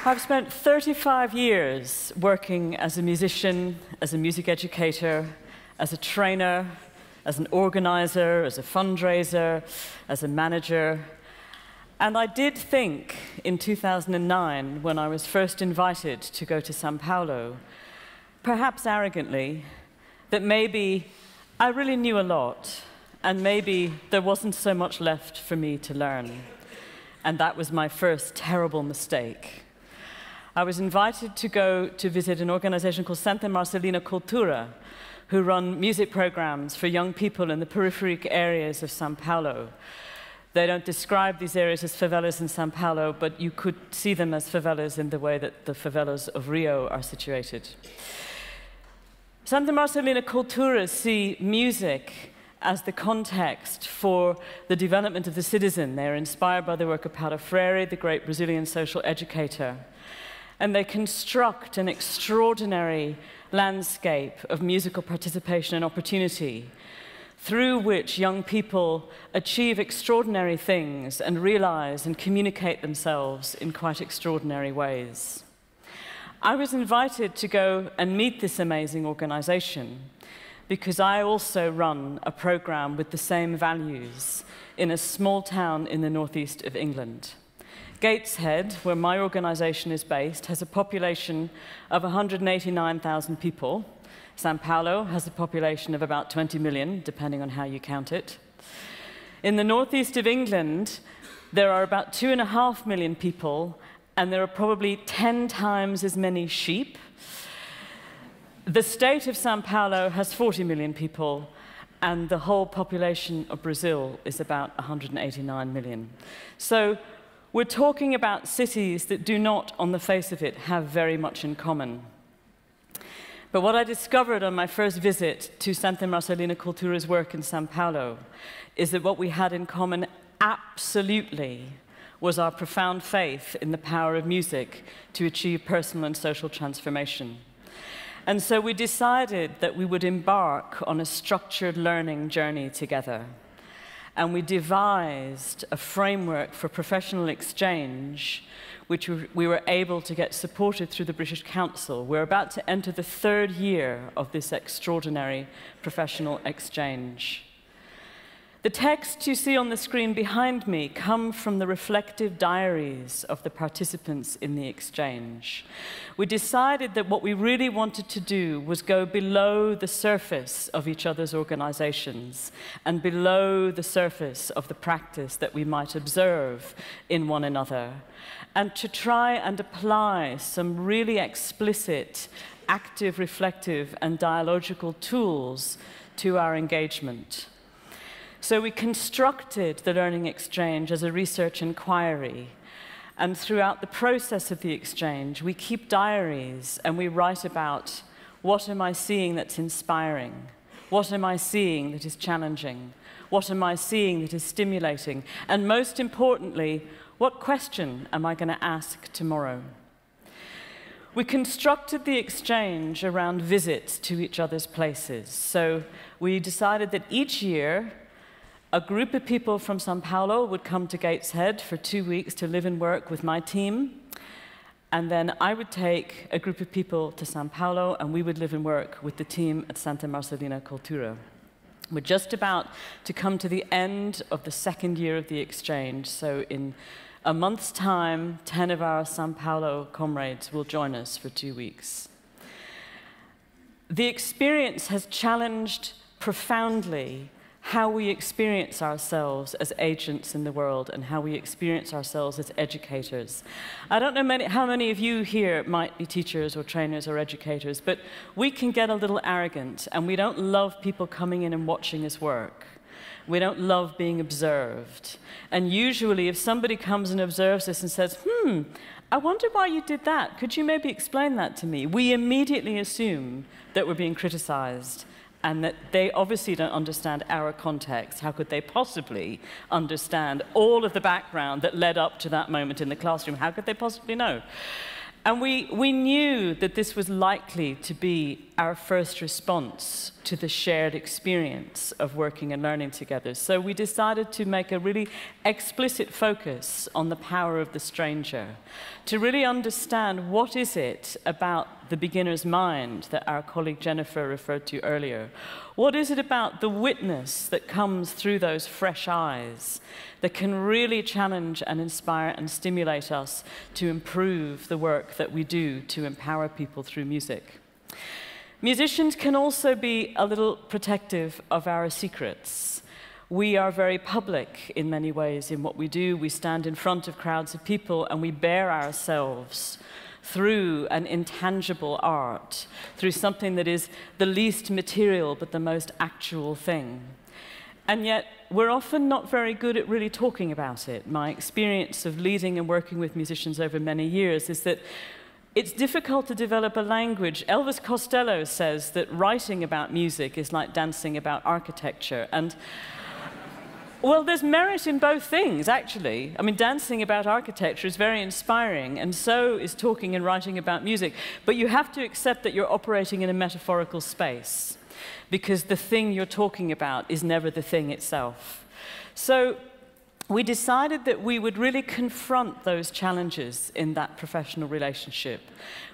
I've spent 35 years working as a musician, as a music educator, as a trainer, as an organizer, as a fundraiser, as a manager. And I did think in 2009, when I was first invited to go to São Paulo, perhaps arrogantly, that maybe I really knew a lot, and maybe there wasn't so much left for me to learn. And that was my first terrible mistake. I was invited to go to visit an organization called Santa Marcelina Cultura, who run music programs for young people in the peripheral areas of São Paulo. They don't describe these areas as favelas in São Paulo, but you could see them as favelas in the way that the favelas of Rio are situated. Santa Marcelina Cultura see music as the context for the development of the citizen. They're inspired by the work of Paulo Freire, the great Brazilian social educator. And they construct an extraordinary landscape of musical participation and opportunity through which young people achieve extraordinary things and realize and communicate themselves in quite extraordinary ways. I was invited to go and meet this amazing organization because I also run a program with the same values in a small town in the northeast of England. Gateshead, where my organization is based, has a population of 189,000 people. São Paulo has a population of about 20 million, depending on how you count it. In the northeast of England, there are about 2.5 million people, and there are probably 10 times as many sheep. The state of São Paulo has 40 million people, and the whole population of Brazil is about 189 million. So we're talking about cities that do not, on the face of it, have very much in common. But what I discovered on my first visit to Santa Marcelina Cultura's work in São Paulo is that what we had in common absolutely was our profound faith in the power of music to achieve personal and social transformation. And so we decided that we would embark on a structured learning journey together. And we devised a framework for professional exchange, which we were able to get supported through the British Council. We're about to enter the 3rd year of this extraordinary professional exchange. The texts you see on the screen behind me come from the reflective diaries of the participants in the exchange. We decided that what we really wanted to do was go below the surface of each other's organizations and below the surface of the practice that we might observe in one another, and to try and apply some really explicit, active, reflective, and dialogical tools to our engagement. So we constructed the learning exchange as a research inquiry. And throughout the process of the exchange, we keep diaries and we write about what am I seeing that's inspiring? What am I seeing that is challenging? What am I seeing that is stimulating? And most importantly, what question am I going to ask tomorrow? We constructed the exchange around visits to each other's places. So we decided that each year, a group of people from São Paulo would come to Gateshead for 2 weeks to live and work with my team. And then I would take a group of people to São Paulo, and we would live and work with the team at Santa Marcelina Cultura. We're just about to come to the end of the 2nd year of the exchange. So in a month's time, 10 of our São Paulo comrades will join us for 2 weeks. The experience has challenged profoundly how we experience ourselves as agents in the world and how we experience ourselves as educators. I don't know how many of you here might be teachers or trainers or educators, but we can get a little arrogant, and we don't love people coming in and watching us work. We don't love being observed. And usually if somebody comes and observes us and says, I wonder why you did that. Could you maybe explain that to me? We immediately assume that we're being criticized, and that they obviously don't understand our context. How could they possibly understand all of the background that led up to that moment in the classroom? How could they possibly know? And we knew that this was likely to be our first response to the shared experience of working and learning together. So we decided to make a really explicit focus on the power of the stranger, to really understand what is it about the beginner's mind that our colleague Jennifer referred to earlier. What is it about the witness that comes through those fresh eyes that can really challenge and inspire and stimulate us to improve the work that we do to empower people through music? Musicians can also be a little protective of our secrets. We are very public in many ways in what we do. We stand in front of crowds of people and we bare ourselves through an intangible art, through something that is the least material but the most actual thing. And yet, we're often not very good at really talking about it. My experience of leading and working with musicians over many years is that it's difficult to develop a language. Elvis Costello says that writing about music is like dancing about architecture. And well, there's merit in both things, actually. I mean, dancing about architecture is very inspiring, and so is talking and writing about music. But you have to accept that you're operating in a metaphorical space, because the thing you're talking about is never the thing itself. So we decided that we would really confront those challenges in that professional relationship.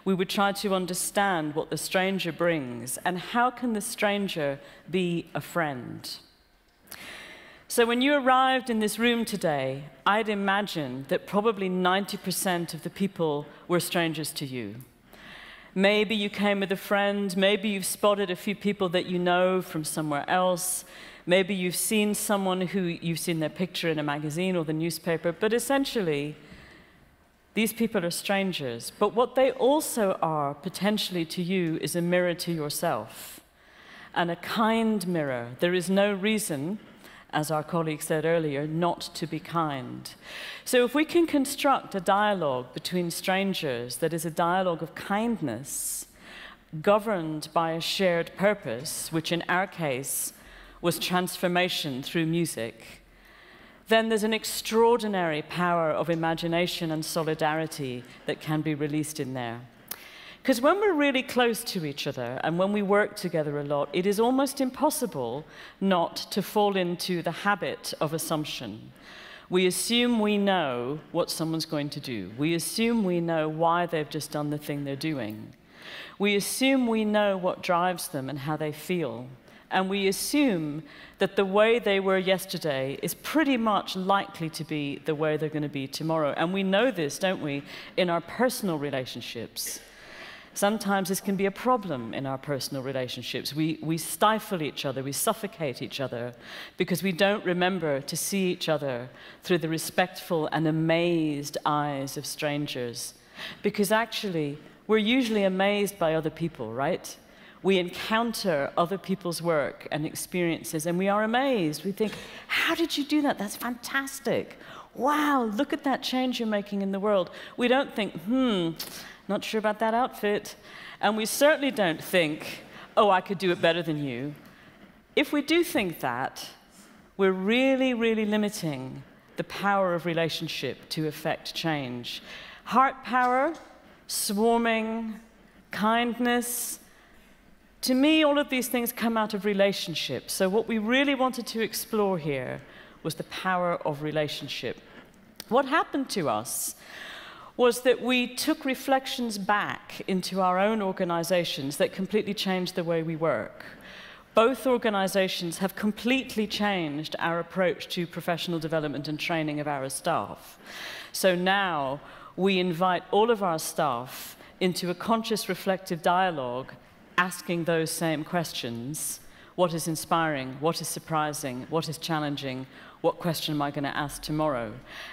We would try to understand what the stranger brings, and how can the stranger be a friend? So when you arrived in this room today, I'd imagine that probably 90% of the people were strangers to you. Maybe you came with a friend, maybe you've spotted a few people that you know from somewhere else, maybe you've seen someone who you've seen their picture in a magazine or the newspaper, but essentially, these people are strangers. But what they also are, potentially to you, is a mirror to yourself, and a kind mirror. There is no reason, as our colleague said earlier, not to be kind. So if we can construct a dialogue between strangers that is a dialogue of kindness, governed by a shared purpose, which in our case was transformation through music, then there's an extraordinary power of imagination and solidarity that can be released in there. Because when we're really close to each other and when we work together a lot, it is almost impossible not to fall into the habit of assumption. We assume we know what someone's going to do. We assume we know why they've just done the thing they're doing. We assume we know what drives them and how they feel. And we assume that the way they were yesterday is pretty much likely to be the way they're going to be tomorrow. And we know this, don't we, in our personal relationships. Sometimes this can be a problem in our personal relationships. We stifle each other, we suffocate each other, because we don't remember to see each other through the respectful and amazed eyes of strangers. Because actually, we're usually amazed by other people, right? We encounter other people's work and experiences, and we are amazed. We think, how did you do that? That's fantastic. Wow, look at that change you're making in the world. We don't think, not sure about that outfit. And we certainly don't think, oh, I could do it better than you. If we do think that, we're really, really limiting the power of relationship to effect change. Heart power, swarming, kindness. To me, all of these things come out of relationships. So what we really wanted to explore here was the power of relationship. What happened to us was that we took reflections back into our own organizations that completely changed the way we work. Both organizations have completely changed our approach to professional development and training of our staff. So now we invite all of our staff into a conscious reflective dialogue, asking those same questions. What is inspiring? What is surprising? What is challenging? What question am I going to ask tomorrow?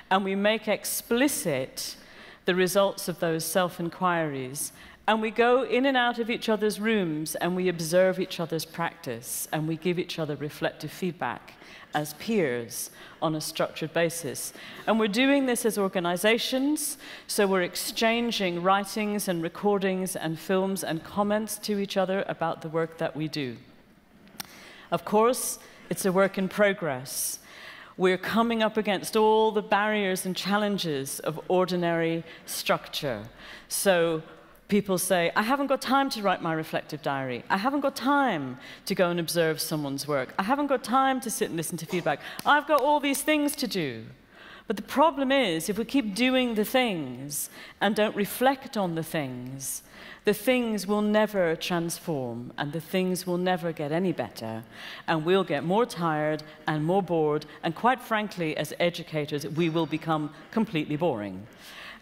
And we make explicit the results of those self-inquiries, and we go in and out of each other's rooms, and we observe each other's practice, and we give each other reflective feedback as peers on a structured basis. And we're doing this as organizations, so we're exchanging writings and recordings and films and comments to each other about the work that we do. Of course, it's a work in progress. We're coming up against all the barriers and challenges of ordinary structure. So people say, I haven't got time to write my reflective diary. I haven't got time to go and observe someone's work. I haven't got time to sit and listen to feedback. I've got all these things to do. But the problem is, if we keep doing the things and don't reflect on the things will never transform, and the things will never get any better, and we'll get more tired and more bored, and quite frankly, as educators, we will become completely boring.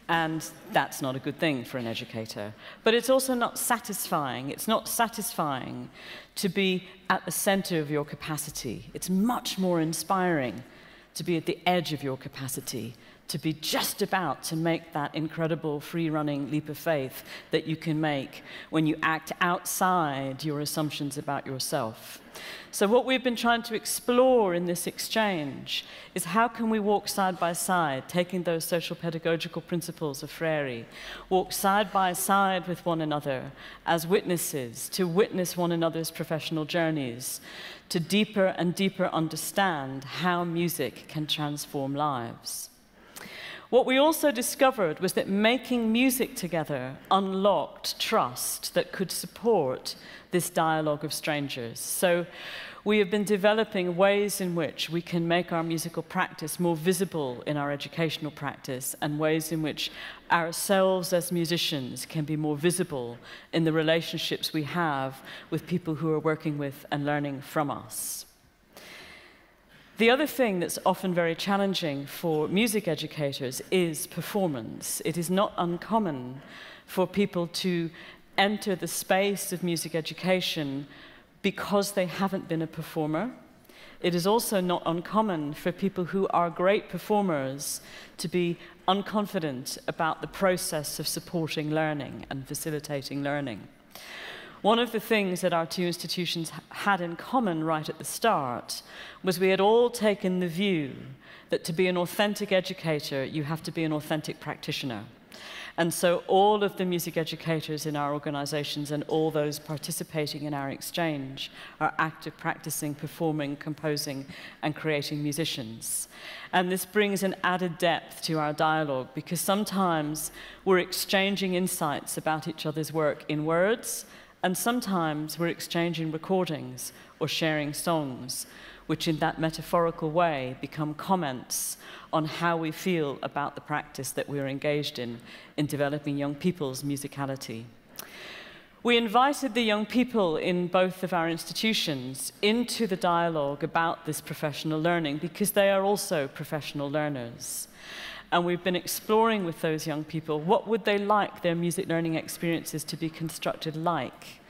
And that's not a good thing for an educator. But it's also not satisfying. It's not satisfying to be at the center of your capacity. It's much more inspiring to be at the edge of your capacity, to be just about to make that incredible free-running leap of faith that you can make when you act outside your assumptions about yourself. So what we've been trying to explore in this exchange is how can we walk side by side, taking those social pedagogical principles of Freire, walk side by side with one another as witnesses, to witness one another's professional journeys, to deeper and deeper understand how music can transform lives. What we also discovered was that making music together unlocked trust that could support this dialogue of strangers. So we have been developing ways in which we can make our musical practice more visible in our educational practice, and ways in which ourselves as musicians can be more visible in the relationships we have with people who are working with and learning from us. The other thing that's often very challenging for music educators is performance. It is not uncommon for people to enter the space of music education because they haven't been a performer. It is also not uncommon for people who are great performers to be unconfident about the process of supporting learning and facilitating learning. One of the things that our two institutions had in common right at the start was we had all taken the view that to be an authentic educator, you have to be an authentic practitioner. And so all of the music educators in our organizations and all those participating in our exchange are active, practicing, performing, composing, and creating musicians. And this brings an added depth to our dialogue, because sometimes we're exchanging insights about each other's work in words, and sometimes we're exchanging recordings or sharing songs, which in that metaphorical way become comments on how we feel about the practice that we're engaged in developing young people's musicality. We invited the young people in both of our institutions into the dialogue about this professional learning because they are also professional learners. And we've been exploring with those young people, what would they like their music learning experiences to be constructed like?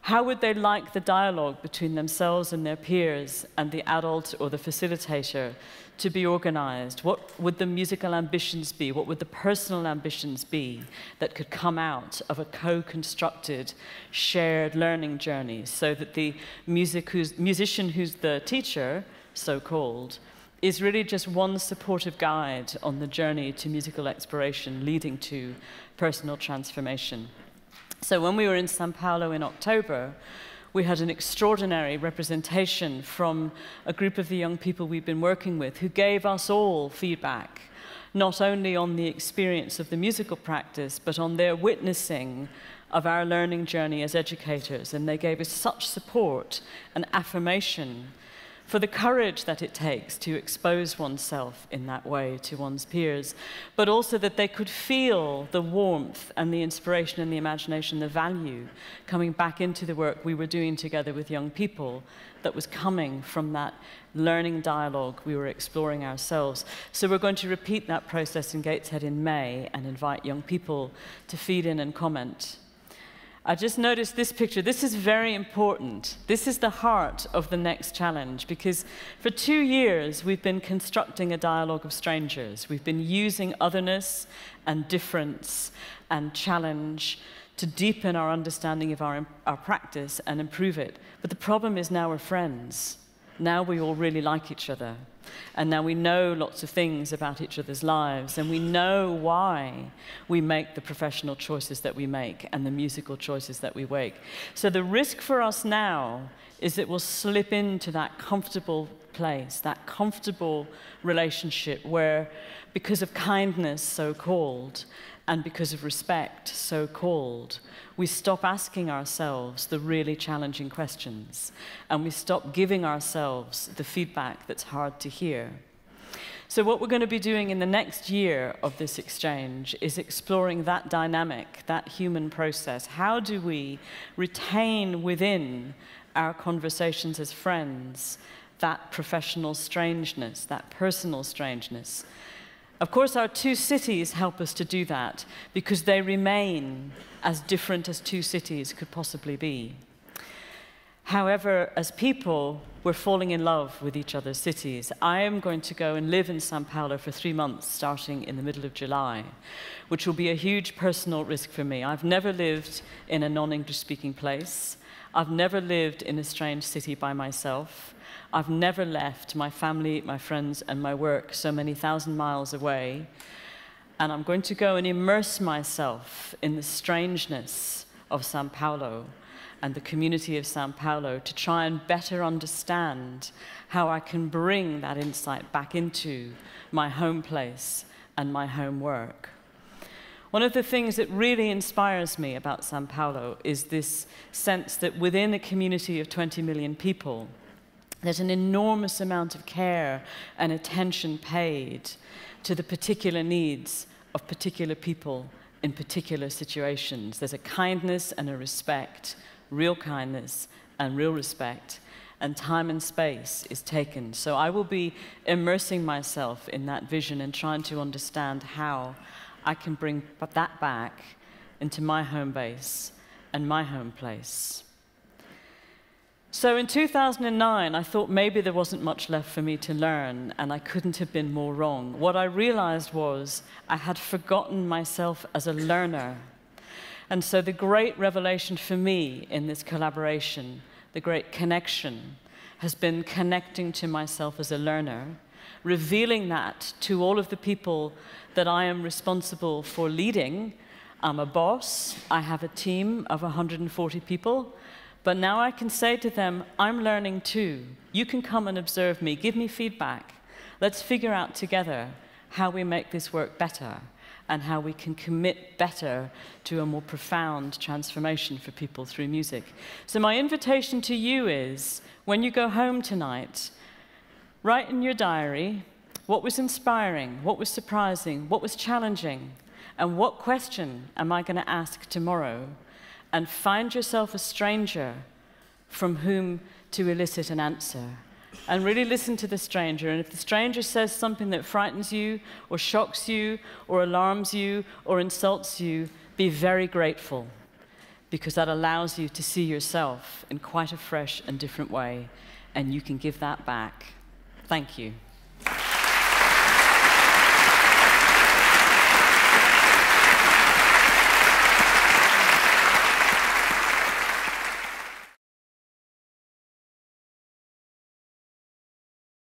How would they like the dialogue between themselves and their peers and the adult or the facilitator to be organized? What would the musical ambitions be? What would the personal ambitions be that could come out of a co-constructed, shared learning journey, so that the musician who's the teacher, so-called, is really just one supportive guide on the journey to musical exploration leading to personal transformation. So when we were in São Paulo in October, we had an extraordinary representation from a group of the young people we've been working with who gave us all feedback, not only on the experience of the musical practice, but on their witnessing of our learning journey as educators. And they gave us such support and affirmation for the courage that it takes to expose oneself in that way to one's peers, but also that they could feel the warmth and the inspiration and the imagination, the value coming back into the work we were doing together with young people that was coming from that learning dialogue we were exploring ourselves. So we're going to repeat that process in Gateshead in May and invite young people to feed in and comment. I just noticed this picture. This is very important. This is the heart of the next challenge, because for 2 years we've been constructing a dialogue of strangers. We've been using otherness and difference and challenge to deepen our understanding of our practice and improve it. But the problem is now we're friends. Now we all really like each other. And now we know lots of things about each other's lives, and we know why we make the professional choices that we make and the musical choices that we make. So the risk for us now is that we'll slip into that comfortable place, that comfortable relationship where, because of kindness, so-called, and because of respect, so-called, we stop asking ourselves the really challenging questions, and we stop giving ourselves the feedback that's hard to hear. So what we're going to be doing in the next year of this exchange is exploring that dynamic, that human process. How do we retain within our conversations as friends that professional strangeness, that personal strangeness? Of course, our two cities help us to do that because they remain as different as two cities could possibly be. However, as people, we're falling in love with each other's cities. I am going to go and live in São Paulo for 3 months, starting in the middle of July, which will be a huge personal risk for me. I've never lived in a non-English speaking place. I've never lived in a strange city by myself. I've never left my family, my friends, and my work so many thousand miles away. And I'm going to go and immerse myself in the strangeness of São Paulo and the community of São Paulo to try and better understand how I can bring that insight back into my home place and my home work. One of the things that really inspires me about São Paulo is this sense that within a community of 20 million people, there's an enormous amount of care and attention paid to the particular needs of particular people in particular situations. There's a kindness and a respect, real kindness and real respect, and time and space is taken. So I will be immersing myself in that vision and trying to understand how I can bring that back into my home base and my home place. So in 2009, I thought maybe there wasn't much left for me to learn, and I couldn't have been more wrong. What I realized was I had forgotten myself as a learner. And so the great revelation for me in this collaboration, the great connection, has been connecting to myself as a learner, revealing that to all of the people that I am responsible for leading. I'm a boss, I have a team of 140 people, but now I can say to them, I'm learning too. You can come and observe me, give me feedback. Let's figure out together how we make this work better and how we can commit better to a more profound transformation for people through music. So my invitation to you is, when you go home tonight, write in your diary what was inspiring, what was surprising, what was challenging, and what question am I going to ask tomorrow? And find yourself a stranger from whom to elicit an answer. And really listen to the stranger. And if the stranger says something that frightens you, or shocks you, or alarms you, or insults you, be very grateful, because that allows you to see yourself in quite a fresh and different way, and you can give that back. Thank you.